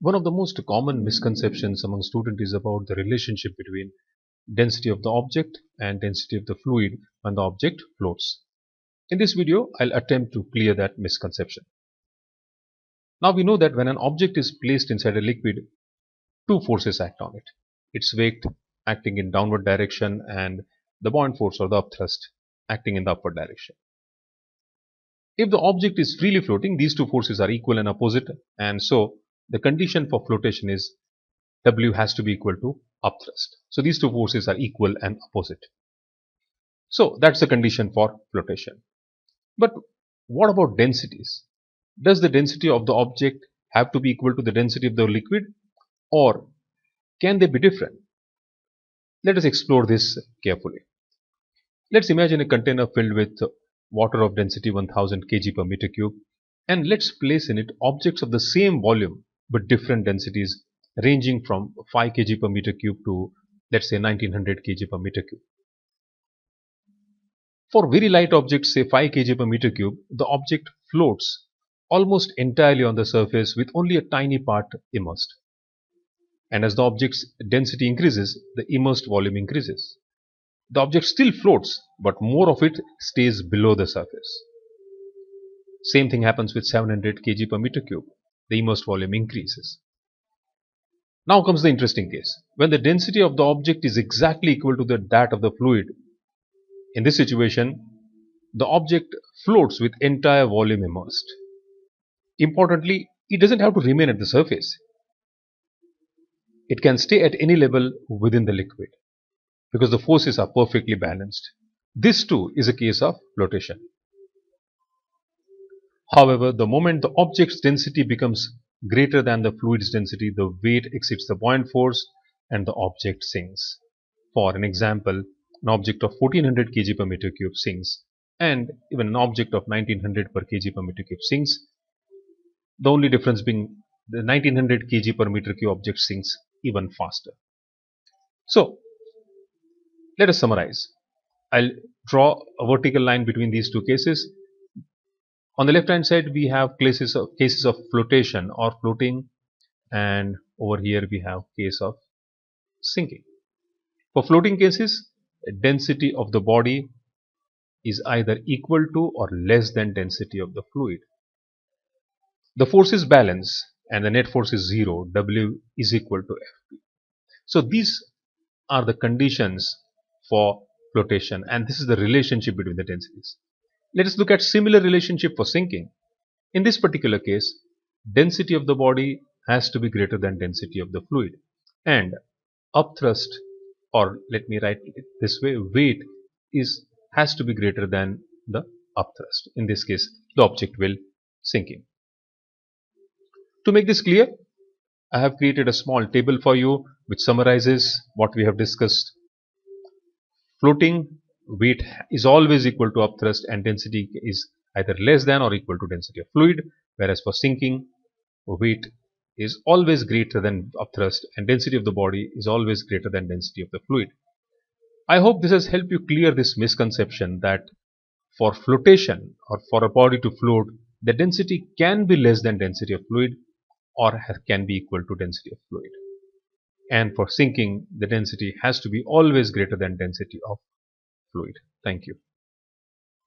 One of the most common misconceptions among students is about the relationship between density of the object and density of the fluid when the object floats. In this video, I'll attempt to clear that misconception. Now we know that when an object is placed inside a liquid, two forces act on it. Its weight acting in downward direction and the buoyant force or the upthrust acting in the upward direction. If the object is freely floating, these two forces are equal and opposite, and so the condition for flotation is W has to be equal to upthrust. So these two forces are equal and opposite. So that's the condition for flotation. But what about densities? Does the density of the object have to be equal to the density of the liquid, or can they be different? Let us explore this carefully. Let's imagine a container filled with water of density 1000 kg per meter cube, and let's place in it objects of the same volume but different densities ranging from 5 kg per meter cube to, let's say, 1900 kg per meter cube. For very light objects, say 5 kg per meter cube, the object floats almost entirely on the surface with only a tiny part immersed. And as the object's density increases, the immersed volume increases. The object still floats, but more of it stays below the surface. Same thing happens with 700 kg per meter cube. The immersed volume increases. Now comes the interesting case. When the density of the object is exactly equal to that of the fluid, in this situation, the object floats with entire volume immersed. Importantly, it doesn't have to remain at the surface. It can stay at any level within the liquid because the forces are perfectly balanced. This too is a case of flotation. However, the moment the object's density becomes greater than the fluid's density, the weight exceeds the buoyant force and the object sinks. For an example, an object of 1400 kg per meter cube sinks, and even an object of 1900 per kg per meter cube sinks. The only difference being the 1900 kg per meter cube object sinks even faster. So, let us summarize. I'll draw a vertical line between these two cases. On the left hand side, we have cases of flotation or floating, and over here we have case of sinking. For floating cases, density of the body is either equal to or less than density of the fluid. The forces balance and the net force is 0. W is equal to Fp. So these are the conditions for flotation, and this is the relationship between the densities. Let us look at similar relationship for sinking. In this particular case, density of the body has to be greater than density of the fluid, and upthrust, or let me write it this way, weight has to be greater than the upthrust. In this case, the object will sinking. To make this clear, I have created a small table for you which summarizes what we have discussed. Floating, weight is always equal to upthrust and density is either less than or equal to density of fluid, whereas for sinking, weight is always greater than upthrust and density of the body is always greater than density of the fluid. I hope this has helped you clear this misconception that for flotation or for a body to float, the density can be less than density of fluid or can be equal to density of fluid. And for sinking, the density has to be always greater than density of fluid. Thank you.